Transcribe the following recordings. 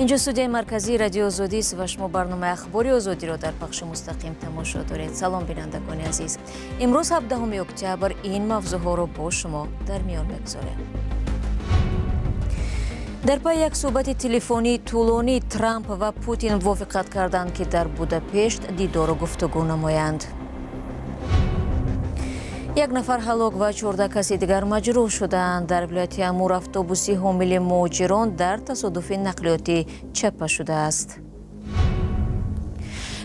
اینجا студияи марказии радио Озодист ва шумо барномаи ахбори Озодиро дар пахши мустақим тамошо доред. Салом бинандагони азиз. Имрӯз 17 октябр ин мавзӯъҳоро бо шумо дар миён мегузорем. дар пай як суҳбати телефонии тӯлонӣ Трамп ва Путин мувофиқат карданд ки дар Будапешт дидору гуфтугӯ намоянд. یک نفر هلاک و 14 کسی دیگر مجروح شدند. در ولایت امور اتوبوسی حامل مهاجران در تصادف نقلیاتی چپه شده است.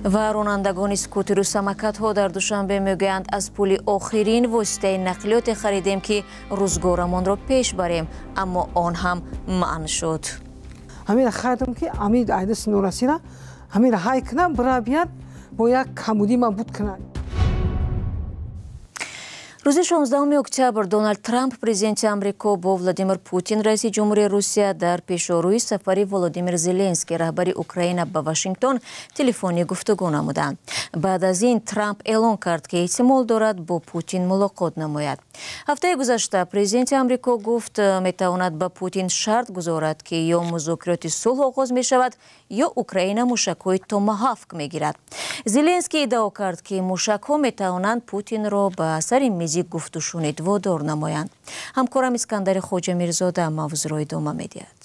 و رانندگان اسکوتر و سمکت ها در دوشنبه میگویند از پول آخرین واسطه نقلیات خریدیم که روزگارمان را پیش بریم، اما آن هم منع شد. همین خریدم که همین عیدس نورسینا همین های کنم برای بیاد با یک کمودی من بود کنم. روز 16 октябр Дональд Трамп, президенти Амрико, бо Владимир Путин, раиси ҷумҳурии Русия, дар пешорӯи сафари Володимир Зеленский, раҳбари Украина ба Вашингтон, телефонӣ гуфтугӯ намуданд. баъд аз ин Трамп эълон кард ки эҳтимол дорад бо Путин мулоқот намояд. ҳафтаи гузашта президенти Амрико гуфт метавонад ба Путин шарт гузорад ки ё музокироти сулҳ оғоз мешавад, ё Украина мушакҳои Томаҳавк мегирад. Зеленский иддао кард ки мушакҳо метавонанд Путинро ба сари мизи гуфтушунид водор намоянд. ҳамкорам Искандари Хоҷамирзода мавзӯъро идома медиҳад.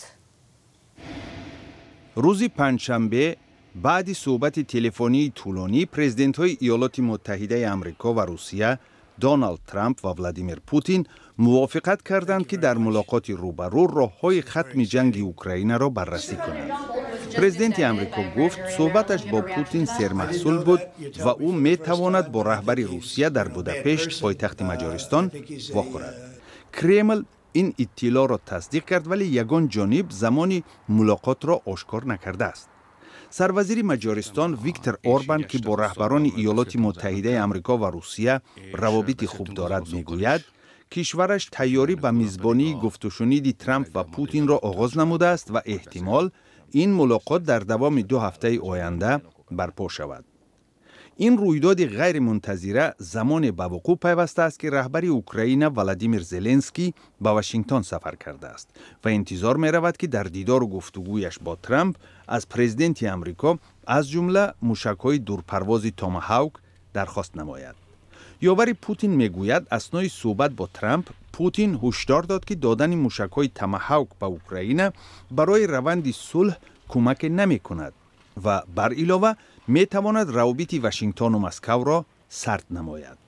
рӯзи панҷшанбе баъди суҳбати телефонии тӯлонӣ президентҳои иёлоти муттаҳидаи амрико ва русия Дональд Трамп ва Владимир Путин мувофиқат карданд ки дар мулоқоти рӯбарӯ роҳҳои хатми ҷанги Украинаро баррасӣ кунанд. президенти амрико гуфт суҳбаташ бо Путин сермаҳсул буд ва ӯ метавонад бо раҳбари Русия дар Будапешт, пойтахти Маҷористон, вохӯрад. Кремл ин иттилоъро тасдиқ кард, вале ягон ҷониб замони мулоқотро ошкор накардааст. сарвазири Маҷористон Виктор Орбан, ки бо раҳбарони иёлоти муттаҳидаи амрико ва Русия равобити хуб дорад, мегӯяд кишвараш тайёрӣ ба мизбонии гуфтушуниди Трамп ва Путинро оғоз намудааст ва эҳтимол ин мулоқот дар давоми 2 ҳафтаи оянда барпо шавад. ин рӯйдоди ғайримунтазира замоне ба вуқӯъ пайвастааст ки раҳбари Украина Владимир Зеленский ба Вашингтон сафар кардааст ва интизор меравад ки дар дидору гуфтугӯяш бо Трамп аз президенти амрико аз ҷумла мушакҳои дурпарвози Томаҳавк дархост намояд. ёвари Путин мегӯяд аснои суҳбат бо Трамп Путин ҳушдор дод ки додани мушакҳои Томаҳавк ба Украина барои раванди сулҳ кӯмаке намекунад ва бар илова метавонад равобити Вашингтону Москавро сард намояд.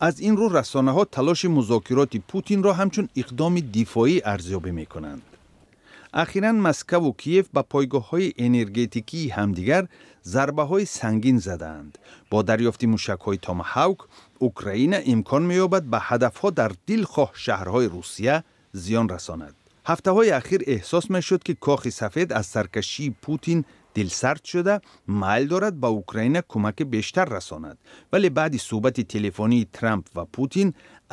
аз ин рӯ расонаҳо талоши музокироти Путинро ҳамчун иқдоми дифоӣ арзёбӣ мекунанд. ахиран Москаву Киев ба пойгоҳҳои энергетикии ҳамдигар зарбаҳои сангин задаанд. бо дарёфти мушакҳои Томаҳавк Украина имкон меёбад ба ҳадафҳо дар дилхоҳ шаҳрҳои Русия зиён расонад. ҳафтаҳои ахир эҳсос мешуд ки кохи сафед аз саркашии Путин дилсард шуда майл дорад ба Украина кӯмаки бештар расонад, вале баъди суҳбати телефонии Трамп ва Путин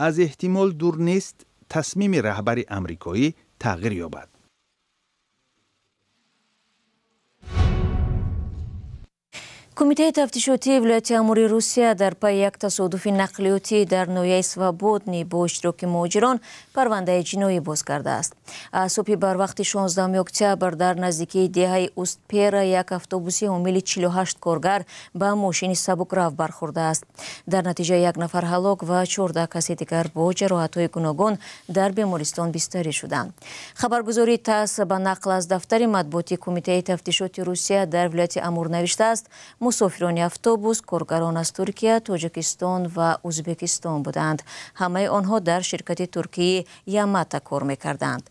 аз эҳтимол дур нест тасмими раҳбари амрикоӣ тағйир ёбад. кумитаи тафтишотии вилояти амурии Русия дар пай як тасодуфи нақлиётӣ дар ноҳияи Свободнӣ бо иштироки муҳоҷирон парвандаи ҷиноӣ боз кардааст. аз субҳи барвақти 16 октябр дар наздикии деҳаи Устпера як автобуси ҳомили 48 коргар ба мошини сабукрав бархӯрдааст. дар натиҷа як нафар ҳалок ва 14 каси дигар бо ҷароҳатҳои гуногун дар бемористон бистарӣ шуданд. хабаргузории ТАСС ба нақл аз дафтари матбуоти кумитаи тафтишоти Русия дар вилояти Амур навиштааст: мусофирони автобус коргарон аз Туркия, Тоҷикистон ва Узбекистон буданд. ҳамаи онҳо дар ширкати туркии Ямата кор мекарданд.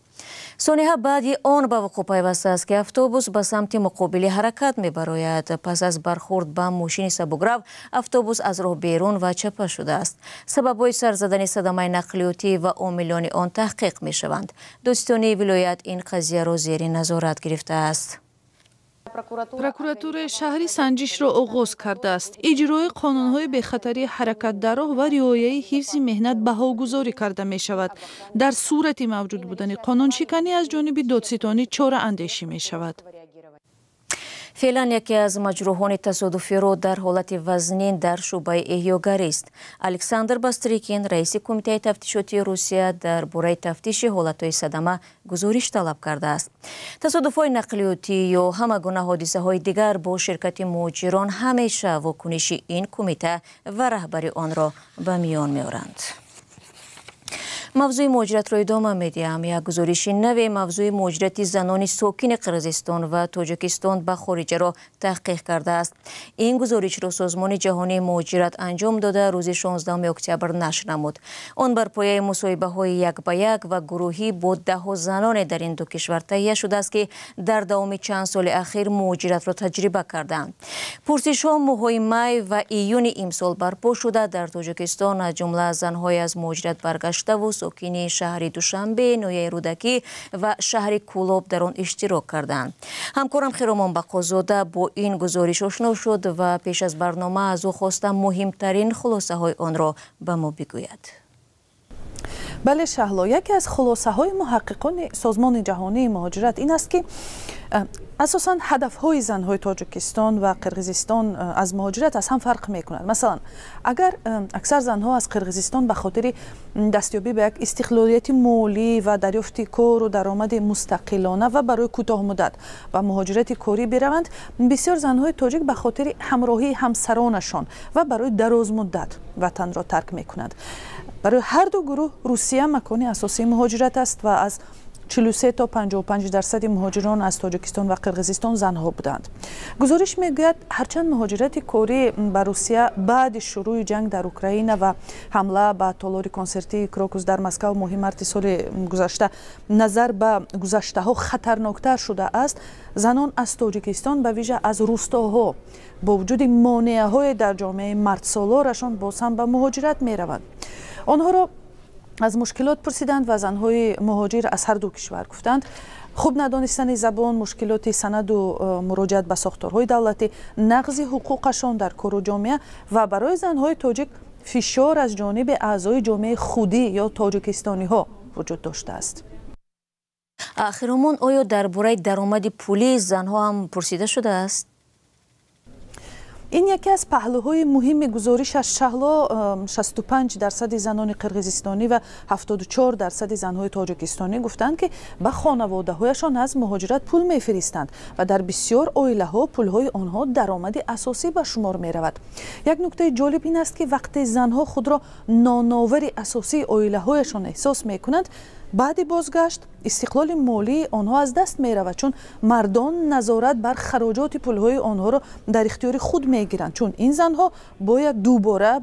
сониҳа баъди он ба вуқӯъ пайвастааст ки автобус ба самти муқобили ҳаракат мебарояд. пас аз бархӯрд ба мошини сабукрав автобус аз роҳ берун ва чапа шудааст. сабабҳои сар задани садамаи нақлиётӣ ва омилони он таҳқиқ мешаванд. додистонии вилоят ин қазияро зери назорат гирифтааст. прокуратураи шаҳри санҷишро оғоз кардааст. иҷрои қонунҳои бехатарии ҳаракат дар роҳ ва риояи ҳифзи меҳнат баҳогузорӣ карда мешавад. дар сурати мавҷуд будани қонуншиканӣ аз ҷониби додситонӣ чораандешӣ мешавад. فعلا یکی از مجروحان تصادفی رو در حالت وزنین در شعبه احیاگری است. الکساندر باستریکین رئیس کمیته تفتیشاتی روسیه در برای تفتیش حالتهای صدمه گزارش طلب کرده است. تصادف‌های نقلیاتی یا همه گونه حادثه‌های دیگر با شرکت مهاجران همیشه واکنش این کمیته و رهبری آن را به میان می‌آورند. موضوع مهاجرت را ادامه می‌دهیم. یک گزارش نو موضوع مهاجرت زنان ساکن قرقیزستان و تاجیکستان به خارج را تحقیق کرده است. این گزارش را سازمان جهانی مهاجرت انجام داده روز 16 اکتبر نشر نمود. آن بر پایه مصاحبه‌های یک به یک و گروهی با 10 زنان در این دو کشور تهیه شده است که در دوام چند سال اخیر مهاجرت را تجربه کردند. پرسش‌ها ماه‌های می و ایون امسال برپا شده در تاجیکستان از جمله زن‌های از مهاجرت برگشته و ساکن شهر دوشنبه، نویه رودکی و شهر کولوب در آن اشتراک کردند. همکارم خیرامان بقازاده با این گزارش آشنا شد و پیش از برنامه از او خواستم مهمترین خلاصه های آن را به ما بگوید. بله شهلا، یکی از خلاصه های محققان سازمان جهانی مهاجرت این است که اساساً هدف‌های زن‌های تاجیکستان و قرقیزستان از مهاجرت از هم فرق می‌کنند. مثلا اگر اکثر زن‌ها از قرقیزستان به خاطر دستیابی به یک استقلالیت مالی و دریافت کار و درآمد مستقلانه و برای کوتاه مدت و مهاجرت کاری بروند، بسیار زن‌های تاجیک به خاطر همراهی همسرانشان و برای دراز مدت وطن را ترک می‌کنند. برای هر دو گروه روسیه مکان اساسی مهاجرت است و از 43 تا 55% مهاجران از تاجیکستان و قرقیزستان زنها بودند. گزارش میگوید هرچند مهاجرت کاری به روسیه بعد شروع جنگ در اوکراین و حمله به تالار کنسرتی کراکوس در مسکو ماه مارس سال گذشته نظر به گذشته ها خطرناکتر شده است، زنان از تاجیکستان به ویژه از روستاها با وجود مانعه های در جامعه مردسالارشان باز هم به مهاجرت می روند. آنها را از مشکلات پرسیدند و زنهای مهاجر از هر دو کشور گفتند خوب ندانستن زبان، مشکلات سند و مراجعت به ساختارهای دولتی، نقض حقوقشان در کار و جامعه و برای زنهای تاجیک فشار از جانب اعضای جامعه خودی یا تاجیکستانی ها وجود داشته است. خیرامان، آیا درباره درآمد پولی زنها هم پرسیده شده است؟ این یکی از پهلوهای مهم گزارش از شهلا. 65% زنان قرقیزستانی و 74% زنهای تاجیکستانی گفتند که به خانواده هایشان از مهاجرت پول میفرستند و در بسیار عائله ها پول های آنها درآمد اساسی به شمار می رود. یک نکته جالب این است که وقتی زنها خود را نانآور اساسی عائله هایشان احساس می کنند، بعد بازگشت استقلال مالی آنها از دست می رود، چون مردان نظارت بر خراجات پولهای آنها را در اختیار خود می گیرند، چون این زنها باید دوباره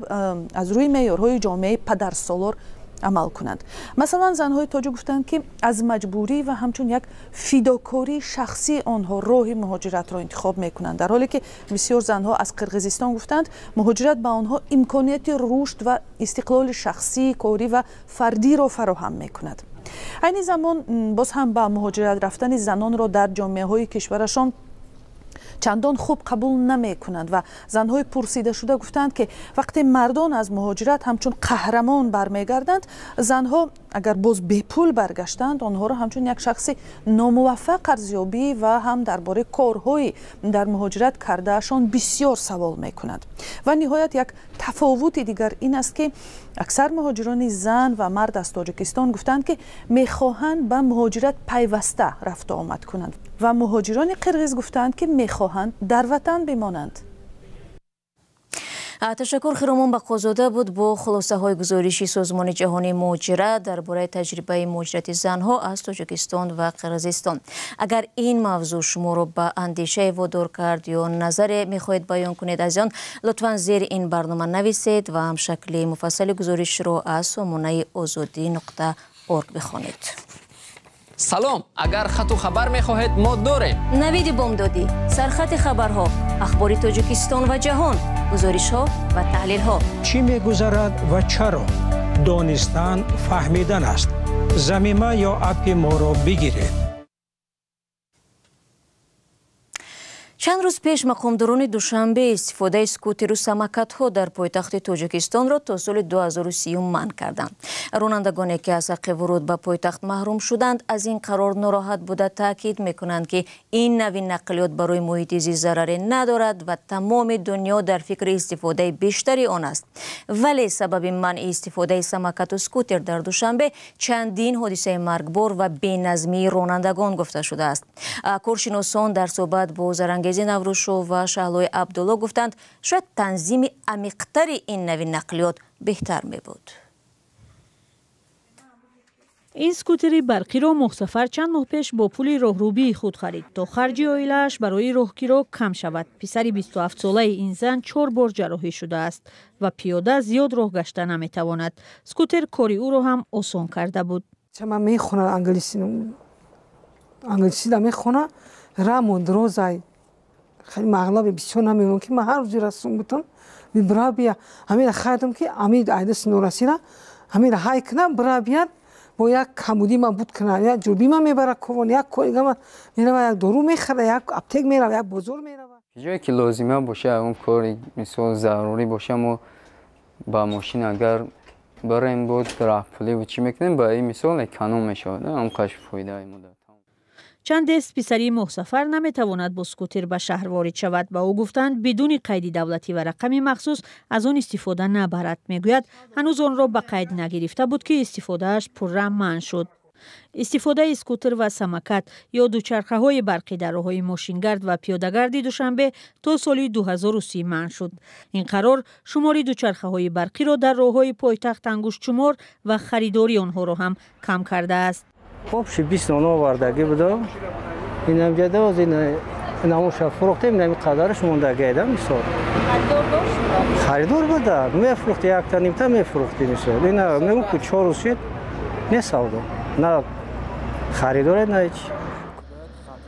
از روی معیارهای جامعه پدرسالار عمل کنند. مثلا زنهای تاجیک گفتند که از مجبوری و همچون یک فداکاری شخصی آنها راه مهاجرت را انتخاب می کنند، در حالی که بسیار زنها از قرقیزستان گفتند مهاجرت به آنها امکانیت رشد و استقلال شخصی، کاری و فردی را فراهم می کند. این زمان باز هم با مهاجرت رفتن زنان را در جامعه های کشورشان چندان خوب قبول نمی کنند و زنهای پرسیده شده گفتند که وقتی مردان از مهاجرت همچون قهرمان برمیگردند، زنها اگر باز به پول برگشتند آنها را همچون یک شخص ناموفق ارزیابی و هم درباره کارهای در مهاجرت کردهشان بسیار سوال می کنند. و نهایت یک تفاوت دیگر این است که اکثر مهاجران زن و مرد از تاجیکستان گفتند که میخواهند به مهاجرت پیوسته رفت آمد کنند و مهاجران قرقیز گفتند که میخواهند در وطن بمانند. تشکر. خیرامان بقازاده بود با خلاصه های گزارشی سازمان جهانی مهاجرت درباره تجربه مهاجرت زنها از تاجیکستان و قرقیزستان. اگر این موضوع شما را به اندیشه وادار کرد یا نظر میخواهید بیان کنید از آن، لطفا زیر این برنامه نویسید و هم شکل مفصل گزارش را از سامانه azadi.org بخوانید. سلام، اگر خط و خبر میخواهید ما داریم. نوید بامدادی، سرخط خبرها، اخبار تاجیکستان و جهان، گزارش ها و تحلیل ها. چی میگذرد و چرا؟ دانستن فهمیدن است. ضمیمه یا اپ ما را بگیرید. чанд рӯз пеш мақомдорони душанбе истифодаи скутеру самокатҳо дар пойтахти тоҷикистонро то соли 2030 манъ карданд. ронандагоне ки аз ҳаққи вуруд ба пойтахт маҳрум шуданд аз ин қарор нороҳат буда таъкид мекунанд ки ин нави нақлиёт барои муҳити зист зараре надорад ва тамоми дунё дар фикри истифодаи бештари он аст. вале сабаби манъи истифодаи самокату скутер дар душанбе чандин ҳодисаи маргбор ва беназмии ронандагон гуфта шудааст. коршиносон дар суҳбат бо зарангези наврӯзшов ва шаҳлои абдулло гуфтанд шояд танзими амиқтари ин нави нақлиёт беҳтар мебуд. ин скутери барқиро мухсафар чанд моҳ пеш бо пули роҳрӯбии худ харид то харҷи оилааш барои роҳгиро кам шавад. писари 27-солаи ин зан 4 бор ҷарроҳӣ шудааст ва пиёда зиёд роҳ гашта наметавонад. скутер кори ӯро ҳам осон карда буд. Чама мехона англиси да мехона рамон дрозай خیلی مغلب بسیار نمی‌مون که من هر روزی رسون بودم برابیا همین خاطرم که امید عیدس نورسینا همین های کنم برابیات با یک کمودی من بود کنار یا جوبی من میبره کوون یک کویگا من میره یک دارو میخره یک اپتک میره یک بازار میره جایی که لازمه باشه اون کاری مثلا ضروری باشه ما با ماشین اگر بریم بود راه پلی و چی میکنیم با این مثال اکانوم میشه اون قش فایده مدت چند دست پسری محسفر نمیتواند با سکوتر به شهر وارد شود و او گفتند بدون قید دولتی و رقمی مخصوص از آن استفاده نبرد. میگوید هنوز آن را به قید نگرفته بود که استفادهش پررم منع شد. استفاده اسکوتر و سمکت یا دوچرخه های برقی در راههای ماشینگرد و پیاده‌گردی دوشنبه تا سال 2030 منع شد. این قرار شماری دوچرخه های برقی را در راههای پایتخت انگشت شمار و خریداری آنها را هم کم کرده است. خب 20 نانو آوردگی بودم این هم جده از این ناموش فروختیم نمی قدرش موندگی ایدم مثال خریدار بوده میفروخت یک تا نیم تا میفروختی مثال این میگم که 4 روز شد نسالدم نه خریدار نه هیچ.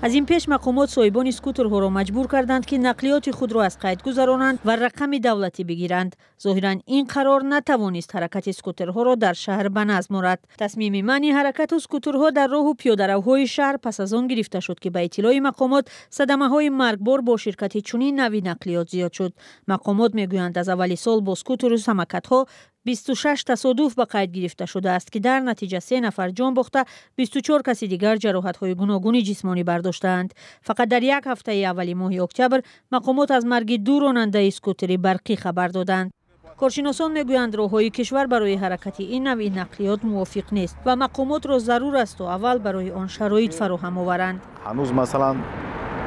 از این پیش مقامات صاحبان اسکوترها را مجبور کردند که نقلیات خود را از قید گذرانند و رقم دولتی بگیرند. ظاهراً این قرار نتوانست حرکت اسکوترها را در شهر به نظم آورد. تصمیم منع حرکت اسکوترها در راه و پیاده‌روهای شهر پس از آن گرفته شد که به اطلاع مقامات صدمه‌های مرگبار با شرکت چنین نوی نقلیات زیاد شد. مقامات میگویند از اول سال با اسکوتر و سمکت‌ها 26 تصادف به قید گرفته شده است که در نتیجه 3 نفر جان باخته 24 کسی دیگر جراحت‌های گوناگون جسمانی برداشتند. فقط در یک هفته اول ماه اکتبر مقامات از مرگ 2 راننده اسکوتری برقی خبر دادند. کارشناسان میگویند راههای کشور برای حرکت این نوع نقلیات موافق نیست و مقامات را ضرور است تا اول برای آن شرایط فراهم آورند. هنوز مثلا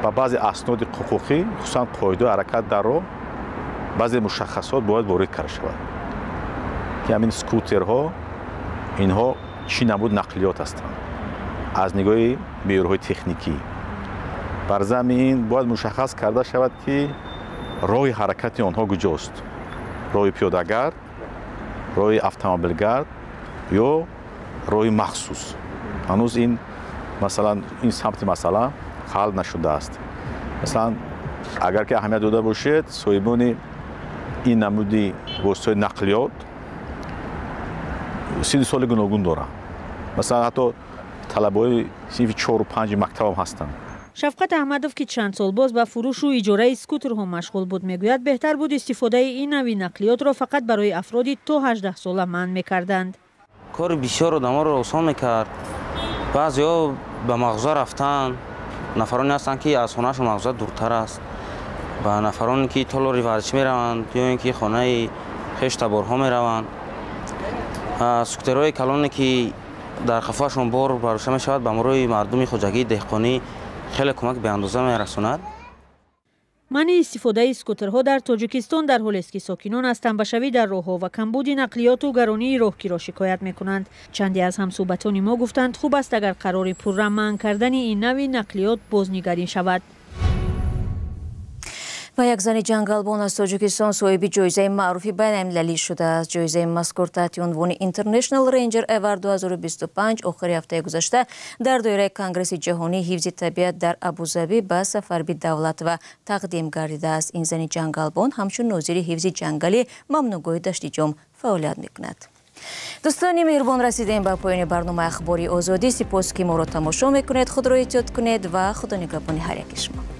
با بعضی اسناد حقوقی خصوصا قاعده حرکت در راه بعضی مشخصات باید وارد کرده شود که همین سکوترها اینها چی نمود نقلیات هستند از نگاه معیارهای تکنیکی بر زمین باید مشخص کرده شود که راه حرکت آنها کجاست راه پیاده‌گرد راه اتومبیلگرد یا راه مخصوص هنوز این مثلا این سمت مسئله حل نشده است مثلا اگر که اهمیت داده باشد صاحبان این نمودی واسطه نقلیات 30 سال گوناگون دارن مثلا حتی طلبه‌های صنف 4 و 5 مکتب هم هستن. شفقت احمدوف که چند سال باز به فروش و اجاره اسکوترها مشغول بود میگوید بهتر بود استفاده این نوع نقلیات را فقط برای افرادی تا 18 ساله منع میکردند. کار بسیار آدما را آسان میکرد. بعضیا به مغازه رفتن نفرانی هستند که از خانه‌شون مغازه دورتر است و نفرانی که تالاری ورزش میروند یا اینکه خانه خیش تبارها میروند سکوترهای کلانی که در خفاشون بار بروشته می شود به امروی مردم خوجگی دهقانی خیلی کمک به اندازه می رساند. منع استفاده اسکوترها در تاجیکستان در حالی است که ساکنان از تنبشوی در راهها و کمبود نقلیات و گرانی راهگیر را شکایت می کنند. چندی از همصحبتان ما گفتند خوب است اگر قرار پررم منع کردن این نوع نقلیات بازنگری شود. و یک زن جنگلبان از تاجیکستان صاحب جایزه معروفی بین‌المللی شده است. جایزه مذکور تحت عنوان اینترنشنال رنجر اوارد 2025 آخر هفته گذشته در دایره کنگره جهانی حفظ طبیعت در ابوظبی به سفربی دولت و تقدیم گردیده است. این زن جنگلبان همچون ناظر حفظ جنگلی ممنوعگاه دشت جام فعالیت میکند. دوستان مهربان رسیدیم به پایان برنامه اخباری آزادی. سپاس که ما را تماشا میکنید. خود را احتیاط کنید و خدا نگهبان هر یک شما.